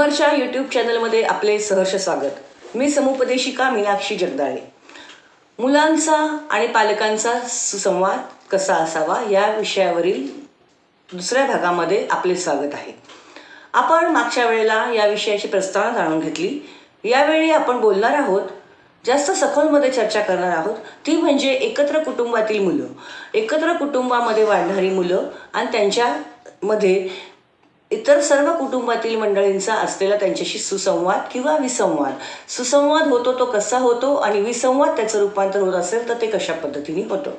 समरच्या YouTube चॅनलमध्ये आपले सहर्ष स्वागत। मी समुपदेशिका मीनाक्षी जगदाळे। मुलांचा आणि पालकांचा सुसंवाद कसा असावा या विषयावरील दुसऱ्या भागामध्ये आपले स्वागत आहे। आपण मागच्या वेळेला या विषयाची प्रस्तावना जाणून घेतली। यावेळी आपण बोलणार आहोत, जास्त सखोलमध्ये चर्चा करणार आहोत, ती म्हणजे एकत्र कुटुंबातील मुलं, एकत्र कुटुंबामध्ये वाढणारी मुलं आणि त्यांच्यामध्ये इतर सर्व कुटुंबातील मंडळींचा असलेला त्यांच्याशी सुसंवाद किंवा विसंवाद। सुसंवाद होतो तो कसा होतो आणि विसंवाद त्याचं रूपांतर होत असेल तर ते कशा पद्धतीने होतं।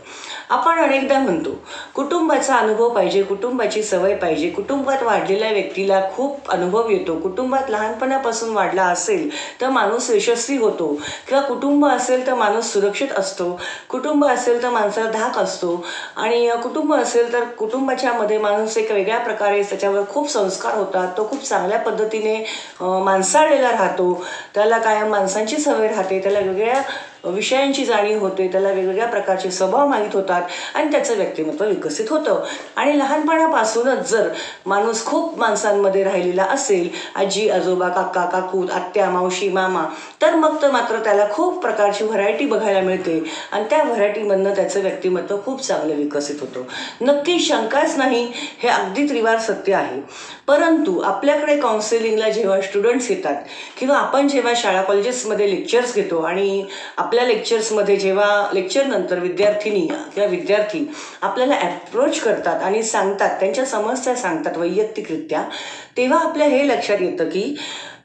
आपण अनेकदा म्हणतो कुटुंबाचा अनुभव पाहिजे, कुटुंबाची सवय पाहिजे, कुटुंबात वाढलेल्या व्यक्तीला खूप अनुभव येतो, कुटुंबात लहानपणापासून वाढला असेल तर माणूस यशस्वी होतो, किंवा कुटुंब असेल तर माणूस सुरक्षित असतो, कुटुंब असेल तर माणसाला धाक असतो, आणि कुटुंब असेल तर कुटुंबाच्या मध्ये माणूस एक वेगळ्या प्रकारे त्याच्यावर खूप संस्कार होतात, तो खूप चांगल्या पद्धतीने माणसाळलेला राहतो, त्याला कायम माणसांची सवय राहते, त्याला वेगळ्या विषयांची जाणीव होते, त्याला वेगवेगळ्या प्रकारचे स्वभाव माहीत होतात आणि त्याचं व्यक्तिमत्व विकसित होतं। आणि लहानपणापासूनच जर माणूस खूप माणसांमध्ये राहिलेला असेल, आजी आजोबा काका काकू आत्या मावशी मामा, तर मग तर मात्र त्याला खूप प्रकारची व्हरायटी बघायला मिळते आणि त्या व्हरायटीमधनं त्याचं व्यक्तिमत्व खूप चांगलं विकसित होतं। नक्की शंकाच नाही, हे अगदी त्रिवार सत्य आहे। परंतु आपल्याकडे काउन्सिलिंगला जेव्हा स्टुडंट्स येतात किंवा आपण जेव्हा शाळा कॉलेजेसमध्ये लेक्चर्स घेतो आणि आपल्या लेक्चर्समध्ये जेव्हा लेक्चरनंतर विद्यार्थिनी किंवा विद्यार्थी आपल्याला ॲप्रोच करतात आणि सांगतात, त्यांच्या समस्या सांगतात वैयक्तिकरित्या, तेव्हा आपल्या हे लक्षात येतं की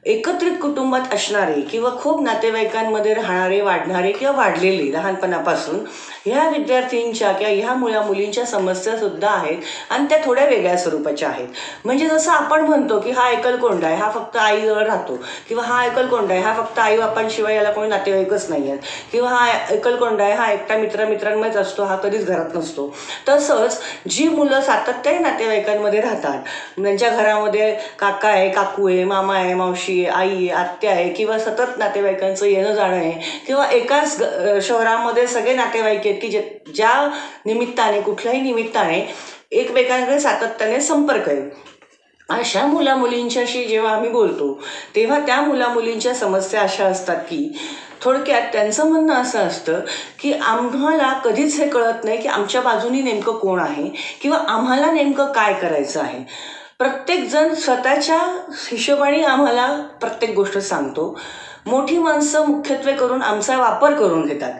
एकत्रित कुटुंबात असणारे किंवा खूप नातेवाईकांमध्ये राहणारे, वाढणारे किंवा वाढलेले लहानपणापासून ह्या विद्यार्थ्यांच्या किंवा ह्या मुला मुलींच्या समस्यासुद्धा आहेत आणि त्या थोड्या वेगळ्या स्वरूपाच्या आहेत। म्हणजे जसं आपण म्हणतो की हा एकलकोंडा आहे, हा फक्त आईजवळ राहतो, किंवा हा एकलकोंडा आहे, हा फक्त आई बापांशिवाय याला कोणी नातेवाईकच नाही आहेत, किंवा हा एकलकोंडा आहे, हा एकटा मित्रांमध्येच असतो, हा कधीच घरात नसतो। तसंच जी मुलं सातत्याने नातेवाईकांमध्ये राहतात, त्यांच्या घरामध्ये काका आहे, काकू आहे, मामा आहे, मावशी आहे, आई आहे, आत्या आहे, किंवा सतत नातेवाईकांचं येणं जाणं आहे, किंवा एकाच शहरामध्ये सगळे नातेवाईक आहेत की ज्या निमित्ताने कुठल्याही निमित्ताने एकमेकांकडे सातत्याने संपर्क आहे, अशा मुला मुलींच्याशी जेव्हा आम्ही बोलतो तेव्हा त्या मुला मुलींच्या समस्या अशा असतात की थोडक्यात त्यांचं म्हणणं असं असतं की आम्हाला कधीच हे कळत नाही की आमच्या बाजूनी नेमकं कोण आहे किंवा आम्हाला नेमकं काय करायचं आहे। प्रत्येकजण स्वतःच्या हिशोबाने आम्हाला प्रत्येक गोष्ट सांगतो। मोठी माणसं मुख्यत्वे करून आमचा वापर करून घेतात,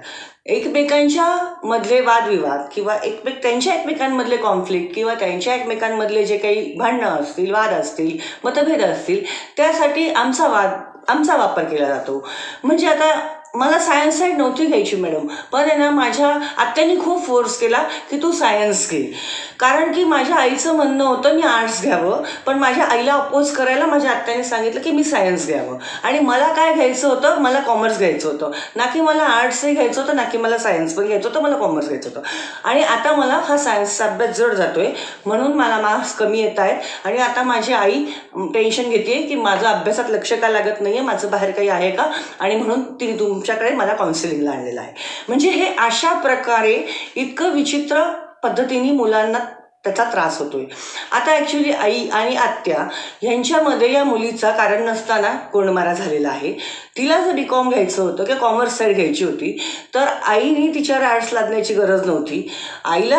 एकमेकांच्या मधले वादविवाद किंवा त्यांच्या एकमेकांमधले कॉन्फ्लिक्ट किंवा त्यांच्या एकमेकांमधले जे काही भांडणं असतील, वाद असतील, मतभेद असतील, त्यासाठी आमचा वापर केला जातो। म्हणजे आता मला सायन्स साईड नव्हती घ्यायची मॅडम, पण आहे ना माझ्या आत्याने खूप फोर्स केला की तू सायन्स घे, कारण की माझ्या आईचं म्हणणं होतं मी आर्ट्स घ्यावं, पण माझ्या आईला अपोज करायला माझ्या आत्याने सांगितलं की मी सायन्स घ्यावं, आणि मला काय घ्यायचं होतं, मला कॉमर्स घ्यायचं होतं, ना की मला आर्ट्सही घ्यायचं होतं, ना की मला सायन्स पण घ्यायचं होतं, मला कॉमर्स घ्यायचं होतं। आणि आता मला हा सायन्सचा अभ्यास जड जातोय म्हणून मला मार्क्स कमी येत आहेत आणि आता माझी आई टेन्शन घेते की माझं अभ्यासात लक्ष का लागत नाही आहे, माझं बाहेर काही आहे का, आणि म्हणून तिने तुमच्याकडे मला काउन्सिलिंगला आणलेलं आहे। म्हणजे हे अशा प्रकारे इतकं विचित्र पद्धतीने मुलांना त्याचा त्रास होतोय। आता ॲक्च्युली आई आणि आत्या यांच्यामध्ये या मुलीचा कारण नसताना कोंडमारा झालेला आहे। तिला जर BCom घ्यायचं होतं किंवा कॉमर्स साईड घ्यायची होती तर आईने तिच्यावर आर्ट्स लादण्याची गरज नव्हती। आई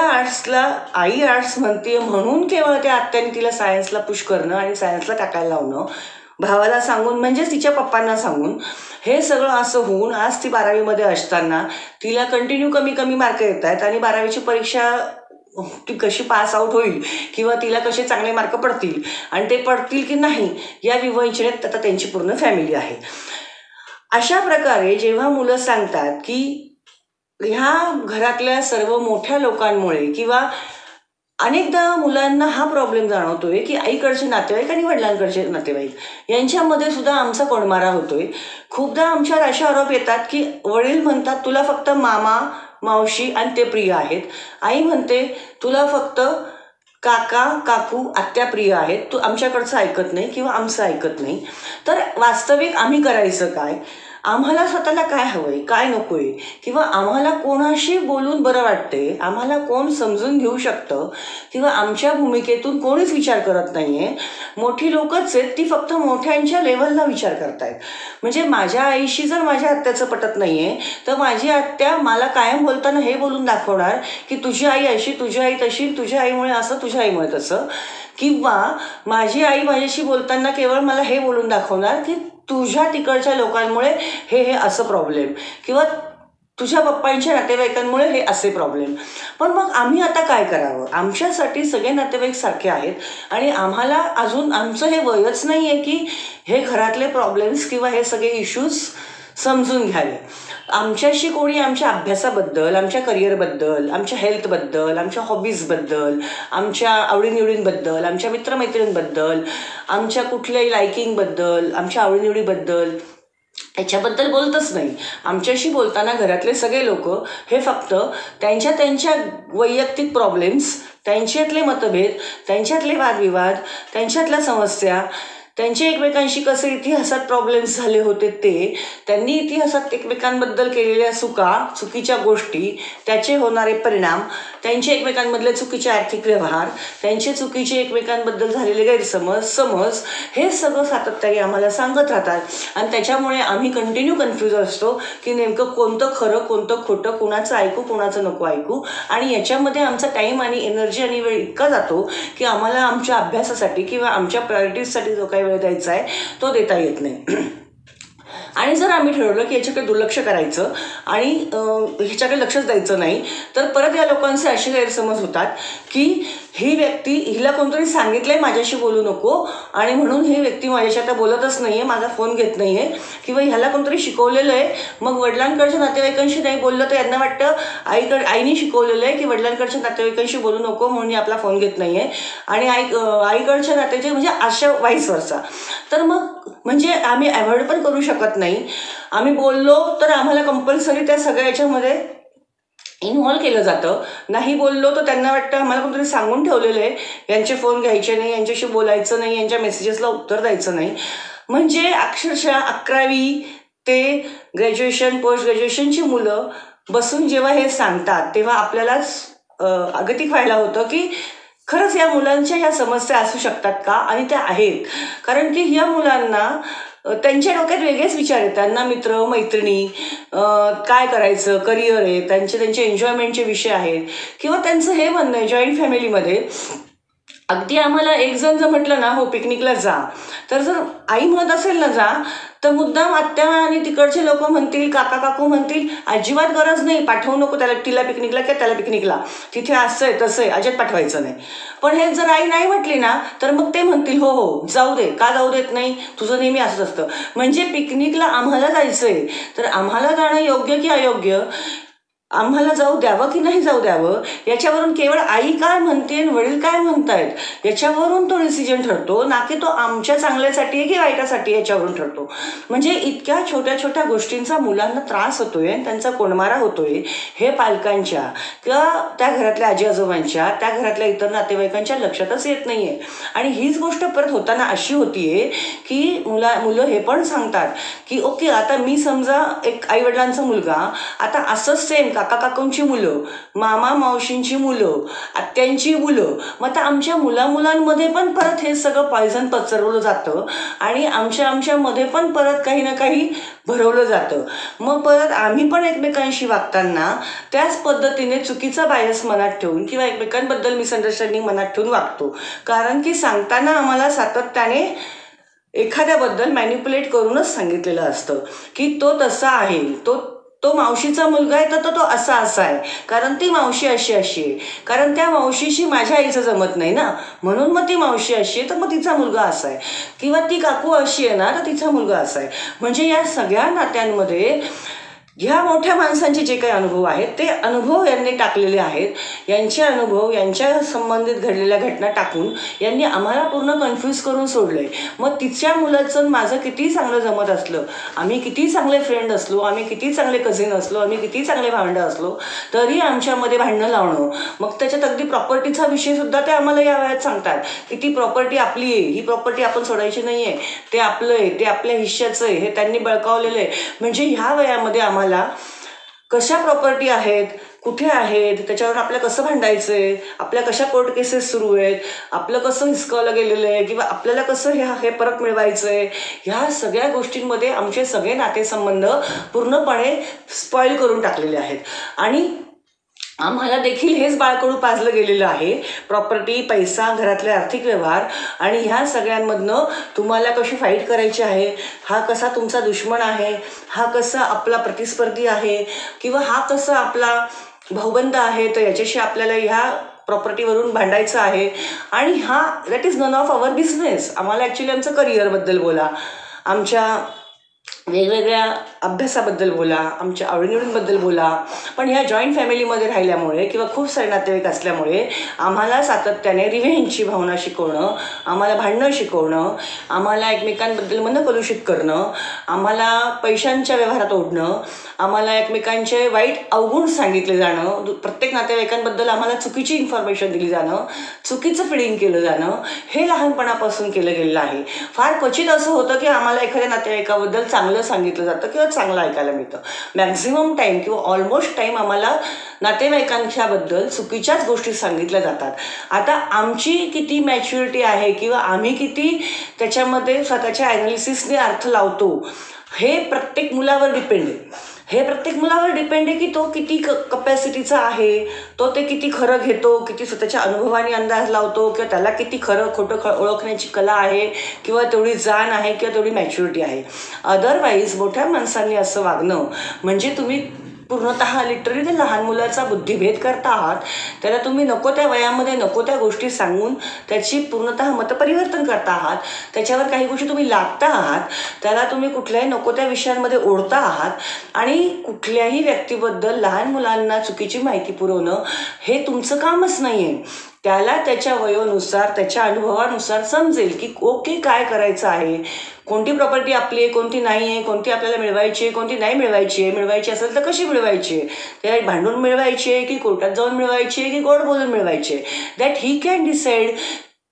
आर्ट्स म्हणते म्हणून केवळ त्या आत्याने तिला सायन्सला पुश करणं आणि सायन्सला टाकायला लावणं, भावाला सांगून म्हणजेच तिच्या पप्पांना सांगून हे सगळं असं होऊन आज ती 12वीमध्ये असताना तिला कंटिन्यू कमी मार्क येत आहेत आणि 12वीची परीक्षा ती कशी पास आउट होईल किंवा तिला कसे चांगले मार्क पडतील आणि ते पडतील की नाही या विवंचनेत आता त्यांची पूर्ण फॅमिली आहे। अशा प्रकारे जेव्हा मुलं सांगतात की ह्या घरातल्या सर्व मोठ्या लोकांमुळे किंवा अनेकदा मुलांना हा प्रॉब्लेम जाणवतोय की आईकडचे नातेवाईक आणि वडिलांकडचे नातेवाईक यांच्यामध्ये सुद्धा आमचा कोंडमारा होतोय। खूपदा आमच्यावर असे आरोप येतात की वडील म्हणतात तुला फक्त मामा मावशी आणि ते प्रिय आहेत, आई म्हणते तुला फक्त काका काकू आत्या प्रिय आहेत, तू आमच्याकडचं ऐकत नाही किंवा आमचं ऐकत नाही। तर वास्तविक आम्ही करायचं काय? आम्हाला स्वतःला काय हवंय, काय नकोय, किंवा आम्हाला कोणाशी बोलून बरं वाटते, आम्हाला कोण समजून घेऊ शकतं, किंवा आमच्या भूमिकेतून कोणीच विचार करत नाहीये. मोठी लोकच आहेत, ती फक्त मोठ्यांच्या लेवलला विचार करतायत. म्हणजे माझ्या आईशी जर माझ्या आत्याचं पटत नाहीये, तर माझी आत्या मला कायम बोलताना हे बोलून दाखवणार की तुझी आई अशी, तुझी आई तशी, तुझ्या आईमुळे असं, तुझ्या आईमुळे तसं. किंवा माझी आई माझ्याशी बोलताना केवळ मला हे बोलून दाखवणार की तुझ्या तिकडच्या लोकांमुळे हे असं प्रॉब्लेम, किंवा तुझ्या पप्पांच्या नातेवाईकांमुळे हे असे प्रॉब्लेम. पण मग आम्ही आता काय करावं? आमच्यासाठी सगळे नातेवाईक सारखे आहेत आणि आम्हाला अजून आमचं हे वयच नाही आहे की हे घरातले प्रॉब्लेम्स किंवा हे सगळे इश्यूज समजून घ्यावे. आमच्याशी कोणी आमच्या अभ्यासाबद्दल, आमच्या करिअरबद्दल, आमच्या हेल्थबद्दल, आमच्या हॉबीजबद्दल, आमच्या आवडीनिवडींबद्दल, आमच्या मित्रमैत्रिणींबद्दल, आमच्या कुठल्याही लायकिंगबद्दल, आमच्या आवडीनिवडीबद्दल याच्याबद्दल बोलतच नाही. आमच्याशी बोलताना घरातले सगळे लोक हे फक्त त्यांच्या त्यांच्या वैयक्तिक प्रॉब्लेम्स, त्यांच्यातले मतभेद, त्यांच्यातले वादविवाद, त्यांच्यातल्या समस्या, त्यांचे एकमेकांशी कसे इतिहासात प्रॉब्लेम्स झाले होते ते, त्यांनी इतिहासात एकमेकांबद्दल केलेल्या चुकीच्या गोष्टी, त्याचे होणारे परिणाम, त्यांचे एकमेकांमधले चुकीचे आर्थिक व्यवहार, त्यांचे चुकीचे एकमेकांबद्दल झालेले गैरसमज, हे सगळं सातत्याने आम्हाला सांगत राहतात. आणि त्याच्यामुळे आम्ही कंटिन्यू कन्फ्यूज असतो की नेमकं कोणतं खरं, कोणतं खोटं, कुणाचं ऐकू, कुणाचं नको ऐकू. आणि याच्यामध्ये आमचा टाईम आणि एनर्जी आणि वेळ इतका जातो की आम्हाला आमच्या अभ्यासासाठी किंवा आमच्या प्रायोरिटीजसाठी जो काही वेळ द्यायचा आहे तो देता येत नाही. आणि जर आम्ही ठरवलं की याच्याकडे दुर्लक्ष करायचं आणि ह्याच्याकडे लक्षच द्यायचं नाही, तर परत या लोकांचे असे गैरसमज होतात की ही व्यक्ती, हिला कोणतरी सांगितलंय माझ्याशी बोलू नको आणि म्हणून ही व्यक्ती माझ्याशी आता बोलतच नाहीये, माझा फोन घेत नाहीये, किंवा ह्याला कोणतरी शिकवलेलं आहे. मग वडिलांकडच्या नातेवाईकांशी नाही बोललं तर यांना वाटतं आईने शिकवलेलं आहे की वडिलांकडच्या नातेवाईकांशी बोलू नको म्हणून आपला फोन घेत नाहीये, आणि आईकडच्या नातेवाईक म्हणजे अशा वाईस वर्सा. तर मग म्हणजे आम्ही अवॉइड पण करू शकत नाही. आम्ही बोललो तर आम्हाला कंपल्सरी त्या सगळ्या याच्यामध्ये इन्व्हॉल्व केलं जातं. नाही बोललो तर त्यांना वाटतं आम्हाला कोणतरी सांगून ठेवलेलं आहे यांचे फोन घ्यायचे नाही, यांच्याशी बोलायचं नाही, यांच्या मेसेजेसला उत्तर द्यायचं नाही. म्हणजे अक्षरशः 11वी ते ग्रॅज्युएशन, पोस्ट ग्रॅज्युएशनची मुलं बसून जेव्हा हे सांगतात तेव्हा आपल्यालाच अगतिक व्हायला होतं की खरंच या मुलांच्या ह्या समस्या असू शकतात का? आणि त्या आहेत. कारण की ह्या मुलांना त्यांच्या डोक्यात वेगळेच विचार आहेत. त्यांना मित्र मैत्रिणी, काय करायचं, करिअर आहे, त्यांचे एन्जॉयमेंटचे विषय आहेत, किंवा त्यांचं हे म्हणणं आहे जॉईंट फॅमिलीमध्ये अगदी आम्हाला एक जण जर म्हटलं ना हो पिकनिकला जा, तर जर आई म्हणत असेल ना जा, तर मुद्दाम आत्या आणि तिकडचे लोक म्हणतील, काका काकू म्हणतील अजिबात गरज नाही, पाठवू नको तिला पिकनिकला किंवा त्याला पिकनिकला, तिथे असं आहे तसं आहे, अजिबात पाठवायचं नाही. पण हे जर आई नाही म्हटली ना तर मग ते म्हणतील हो हो जाऊ दे, का जाऊ देत नाही, तुझं नेहमी असंच असतं. म्हणजे पिकनिकला आम्हाला जायचंय तर आम्हाला जाणं योग्य की अयोग्य, आम्हाला जाऊ द्यावं की नाही जाऊ द्यावं, याच्यावरून केवळ आई काय म्हणते आणि वडील काय म्हणतायत याच्यावरून तो डिसिजन ठरतो, ना की तो आमच्या चांगल्यासाठी आहे की वाईटासाठी याच्यावरून ठरतो. म्हणजे इतक्या छोट्या छोट्या गोष्टींचा मुलांना त्रास होतोय, त्यांचा कोंडमारा होतोय, हे पालकांच्या किंवा त्या घरातल्या आजी आजोबांच्या, त्या घरातल्या इतर नातेवाईकांच्या लक्षातच येत नाहीये. आणि हीच गोष्ट परत होताना अशी होतीये की मुलं हे पण सांगतात की ओके आता मी समजा एक आईवडिलांचा मुलगा, आता असंच सेम काका काकूंची मुलं, मामा मावशींची मुलं, आत्यांची मुलं, मग आता आमच्या मुलांमध्ये पण परत हे सगळं पॉयझन पसरवलं जातं आणि आमच्यामध्ये पण परत काही ना काही भरवलं जातं. मग परत आम्ही पण एकमेकांशी वागताना त्याच पद्धतीने चुकीचा बायस मनात ठेवून किंवा एकमेकांबद्दल मिसअंडरस्टँडिंग मनात ठेवून वागतो. कारण की सांगताना आम्हाला सातत्याने एखाद्याबद्दल मॅनिप्युलेट करूनच सांगितलेलं असतं की तो तसा आहे, तो मावशीचा मुलगा आहे तर तो असा आहे, कारण ती मावशी अशी आहे, कारण त्या मावशीशी माझ्या आईचं जमत नाही ना, म्हणून मग ती मावशी अशी आहे तर मग तिचा मुलगा असा आहे, किंवा ती काकू अशी आहे ना तर तिचा मुलगा असा आहे. म्हणजे या सगळ्या नात्यांमध्ये ह्या मोठ्या माणसांचे जे काही अनुभव आहेत ते अनुभव यांनी टाकलेले आहेत। यांचे अनुभव, यांच्या संबंधित घडलेल्या घटना टाकून यांनी आम्हाला पूर्ण कन्फ्यूज करून सोडलंय। मग तिच्या मुलाचं माझं किती चांगलं जमत असलं, आम्ही किती चांगले फ्रेंड असलो, आम्ही किती चांगले कझिन असलो, आम्ही किती चांगले भावंडं असलो, तरी आमच्यामध्ये भांडणं लावणं। मग त्याच्यात अगदी प्रॉपर्टीचा विषय सुद्धा ते आम्हाला या वयात सांगतात की ती प्रॉपर्टी आपली आहे, ही प्रॉपर्टी आपण सोडायची नाही आहे, ते आपलं आहे, ते आपल्या हिश्श्याचं आहे, हे त्यांनी बळकावलेलं आहे। म्हणजे ह्या वयामध्ये आम्हाला कशा प्रॉपर्टी आहेत, कुठे आहेत, त्याच्यावर आपल्याला कसं भांडायचंय, आपल्या कशा कोर्ट केसेस सुरू आहेत, आपलं कसं हिसकावलं गेलेलं आहे, किंवा आपल्याला कसं हे परत मिळवायचंय, ह्या सगळ्या गोष्टींमध्ये आमचे सगळे नातेसंबंध पूर्णपणे स्पॉइल करून टाकलेले आहेत। आणि आम्हाला देखील हेच बाळकडू पाजलं गेलेलं आहे। प्रॉपर्टी, पैसा, घरातले आर्थिक व्यवहार आणि ह्या सगळ्यांमधनं तुम्हाला कशी फाईट करायची आहे, हा कसा तुमचा दुश्मन आहे, हा कसा आपला प्रतिस्पर्धी आहे, किंवा हा कसा आपला भाऊबंद आहे, तर याच्याशी आपल्याला ह्या प्रॉपर्टीवरून भांडायचं आहे। आणि हा that is none of our business. आम्हाला ॲक्च्युली आमचं करिअरबद्दल बोला, आमच्या वेगवेगळ्या अभ्यासाबद्दल बोला, आमच्या आवडीनिवडींबद्दल बोला, पण ह्या जॉईंट फॅमिलीमध्ये राहिल्यामुळे किंवा खूप सारे नातेवाईक असल्यामुळे आम्हाला सातत्याने रिव्हेंजची भावना शिकवणं, आम्हाला भांडणं शिकवणं, आम्हाला एकमेकांबद्दल मनकलुषित करणं, आम्हाला पैशांच्या व्यवहारात ओढणं, आम्हाला एकमेकांचे वाईट अवगुण सांगितले जाणं, प्रत्येक नातेवाईकांबद्दल आम्हाला चुकीची इन्फॉर्मेशन दिली जाणं, चुकीचं फिडिंग केलं जाणं, हे लहानपणापासून केलं गेलेलं आहे। फार क्वचित असं होतं की आम्हाला एखाद्या नातेवाईकाबद्दल चांगलं सांगितलं जातं किंवा चांगलं ऐकायला मिळतं। मॅक्झिमम टाईम किंवा ऑलमोस्ट टाईम आम्हाला नातेवाईकांच्याबद्दल चुकीच्याच गोष्टी सांगितल्या जातात। आता आमची किती मॅच्युरिटी आहे किंवा आम्ही किती त्याच्यामध्ये स्वतःच्या ॲनालिसिसने अर्थ लावतो, हे प्रत्येक मुलावर डिपेंड आहे। हे प्रत्येक मुलावर डिपेंड आहे की तो किती कपॅसिटीचा आहे, तो ते किती खरं घेतो, किती स्वतःच्या अनुभवाने अंदाज लावतो, किंवा त्याला किती खरं खोटं ओळखण्याची कला आहे, किंवा तेवढी जाण आहे, किंवा तेवढी मॅच्युरिटी आहे। अदरवाईज मोठ्या माणसांनी असं वागणं म्हणजे तुम्ही पूर्णतः लिटरली ते लहान मुलाचा बुद्धिभेद करता आहात। त्याला तुम्ही नको त्या वयामध्ये नको त्या गोष्टी सांगून त्याची पूर्णतः मतपरिवर्तन करता आहात। त्याच्यावर काही गोष्टी तुम्ही लादता आहात, त्याला तुम्ही कुठल्याही नको त्या विषयांमध्ये ओढता आहात। आणि कुठल्याही व्यक्तीबद्दल लहान मुलांना चुकीची माहिती पुरवणं हे तुमचं कामच नाही आहे। त्याला त्याच्या वयोनुसार, त्याच्या अनुभवानुसार समजेल की ओके काय करायचं आहे, कोणती प्रॉपर्टी आपली आहे, कोणती नाही आहे, कोणती आपल्याला मिळवायची आहे, कोणती नाही मिळवायची आहे, मिळवायची असेल तर कशी मिळवायची आहे, त्या भांडून मिळवायची आहे की कोर्टात जाऊन मिळवायची आहे की गोड बोलून मिळवायची आहे, दॅट ही कॅन डिसाईड।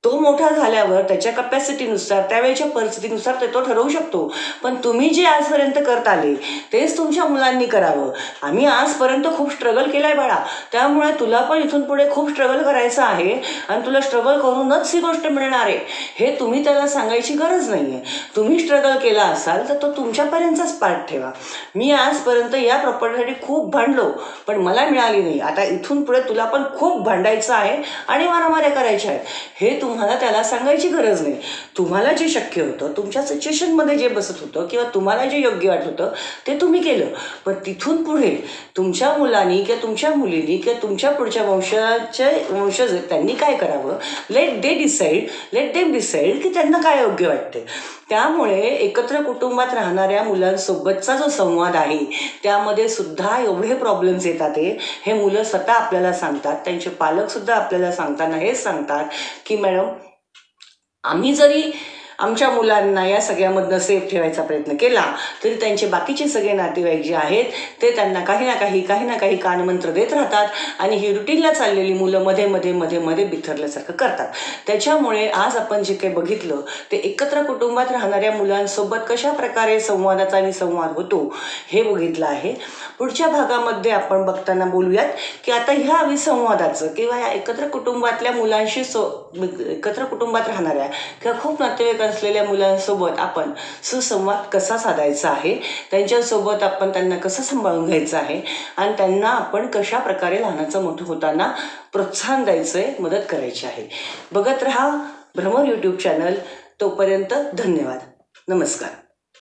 तो मोठा झाल्यावर त्याच्या कपॅसिटीनुसार, त्यावेळेच्या परिस्थितीनुसार तो ठरवू शकतो। पण तुम्ही जे आजपर्यंत करत आले तेच तुमच्या मुलांनी करावं। आम्ही आजपर्यंत खूप स्ट्रगल केलं आहे बाळा, त्यामुळे तुला पण इथून पुढे खूप स्ट्रगल करायचं आहे आणि तुला स्ट्रगल करूनच ही गोष्ट मिळणार आहे, हे तुम्ही त्याला सांगायची गरज नाही आहे। तुम्ही स्ट्रगल केला असाल तर तो तुमच्यापर्यंतचाच पार्ट ठेवा। मी आजपर्यंत या प्रॉपर्टीसाठी खूप भांडलो पण मला मिळाली नाही, आता इथून पुढे तुला पण खूप भांडायचं आहे आणि मारामाऱ्या करायच्या आहेत, हे तुम्हाला त्याला सांगायची गरज नाही। तुम्हाला जे शक्य होतं, तुमच्या सिच्युएशनमध्ये जे बसत होतं किंवा तुम्हाला जे योग्य वाटत होतं ते तुम्ही केलं। पण तिथून पुढे तुमच्या मुलांनी किंवा तुमच्या मुलींनी किंवा तुमच्या पुढच्या वंशज त्यांनी काय करावं, लेट देम डिसाईड की त्यांना काय योग्य वाटते। त्यामुळे एकत्र कुटुंबात राहणाऱ्या मुलांसोबतचा जो संवाद आहे त्यामध्ये सुद्धा एवढे प्रॉब्लेम्स येतात। हे मुलं स्वतः आपल्याला सांगतात, त्यांचे पालकसुद्धा आपल्याला सांगताना हेच सांगतात की मॅडम, आम्ही जरी आमच्या मुलांना या सगळ्यामधनं सेफ ठेवायचा प्रयत्न केला तरी त्यांचे बाकीचे सगळे नातेवाईक जे आहेत ते त्यांना काही ना काही कानमंत्र देत राहतात आणि ही रुटीनला चाललेली मुलं मध्ये मध्ये मध्ये मध्ये बिथरल्यासारखं करतात। त्याच्यामुळे आज आपण जे काही बघितलं ते एकत्र कुटुंबात राहणाऱ्या मुलांसोबत कशा प्रकारे संवादाचा विसंवाद होतो हे बघितलं आहे। पुढच्या भागामध्ये आपण बघताना बोलूयात की आता ह्या विसंवादाचं किंवा या एकत्र कुटुंबातल्या मुलांशी एकत्र कुटुंबात राहणाऱ्या किंवा खूप नातेवाईक असलेल्या मुलांसोबत आपण सुसंवाद कसा साधायचा आहे, त्यांच्यासोबत आपण त्यांना कसं सांभाळून घ्यायचं आहे आणि त्यांना आपण कशा प्रकारे लहानाचं मोठं होताना प्रोत्साहन द्यायचंय, मदत करायची आहे। बघत रहा भ्रमर यूट्यूब चॅनल। तोपर्यंत धन्यवाद, नमस्कार।